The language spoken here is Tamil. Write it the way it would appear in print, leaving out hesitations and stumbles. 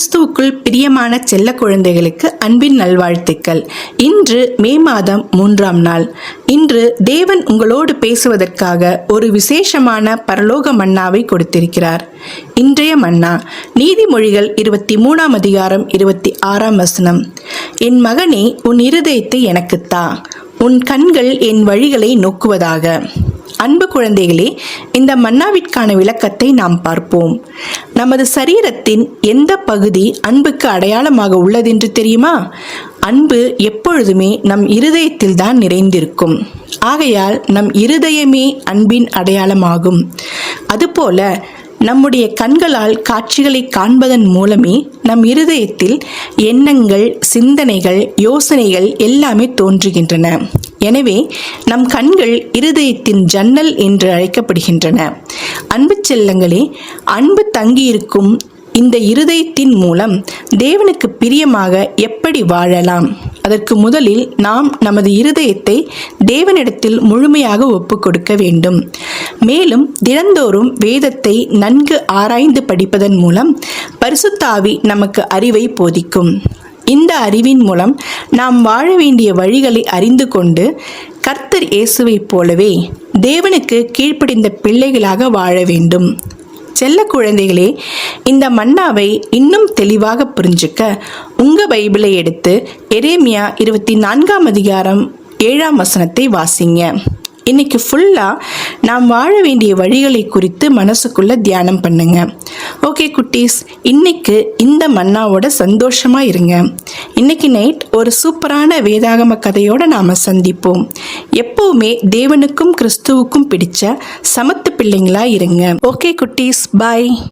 கிறிஸ்துவுக்குள் பிரியமான செல்ல குழந்தைகளுக்கு அன்பின் நல்வாழ்த்துக்கள். இன்று மே மாதம் 3ஆம் நாள். இன்று தேவன் உங்களோடு பேசுவதற்காக ஒரு விசேஷமான பரலோக மன்னாவை கொடுத்திருக்கிறார். இன்றைய மன்னா நீதிமொழிகள் 23ஆம் அதிகாரம் 26ஆம் வசனம். என் மகனே, உன் இருதயத்தை எனக்குத் தா, உன் கண்கள் என் வழிகளை நோக்குவதாக. அன்பு குழந்தைகளே, இந்த மன்னாவிற்கான விளக்கத்தை நாம் பார்ப்போம். நமது சரீரத்தின் எந்த பகுதி அன்புக்கு அடையாளமாக உள்ளதென்று தெரியுமா? அன்பு எப்பொழுதுமே நம் இருதயத்தில் தான் நிறைந்திருக்கும். ஆகையால் நம் இருதயமே அன்பின் அடையாளமாகும். அதுபோல நம்முடைய கண்களால் காட்சிகளை காண்பதன் மூலமே நம் இருதயத்தில் எண்ணங்கள், சிந்தனைகள், யோசனைகள் எல்லாமே தோன்றுகின்றன. எனவே நம் கண்கள் இருதயத்தின் ஜன்னல் என்று அழைக்கப்படுகின்றன. அன்பு செல்லங்களே, அன்பு தங்கியிருக்கும் இந்த இருதயத்தின் மூலம் தேவனுக்கு பிரியமாக எப்படி வாழலாம்? அதற்கு முதலில் நாம் நமது இருதயத்தை தேவனிடத்தில் முழுமையாக ஒப்பு கொடுக்க வேண்டும். மேலும் தினந்தோறும் வேதத்தை நன்கு ஆராய்ந்து படிப்பதன் மூலம் பரிசுத்த ஆவி நமக்கு அறிவை போதிக்கும். இந்த அறிவின் மூலம் நாம் வாழ வேண்டிய வழிகளை அறிந்து கொண்டு கர்த்தர் இயேசுவைப் போலவே தேவனுக்கு கீழ்ப்படிந்த பிள்ளைகளாக வாழ வேண்டும். செல்ல குழந்தைகளே, இந்த மன்னாவை இன்னும் தெளிவாக புரிஞ்சுக்க உங்க பைபிளை எடுத்து எரேமியா 24ஆம் அதிகாரம் 7ஆம் வசனத்தை வாசிங்க. இன்னைக்கு ஃபுல்லா நாம் வாழ வேண்டிய வழிகளை குறித்து மனசுக்குள்ள தியானம் பண்ணுங்க. ஓகே குட்டீஸ், இன்னைக்கு இந்த மன்னாவோட சந்தோஷமா இருங்க. இன்னைக்கு நைட் ஒரு சூப்பரான வேதாகம கதையோட நாம சந்திப்போம். எப்பவுமே தேவனுக்கும் கிறிஸ்துவுக்கும் பிடிச்ச சமத்து பிள்ளைங்களா இருங்க. ஓகே குட்டீஸ், பாய்.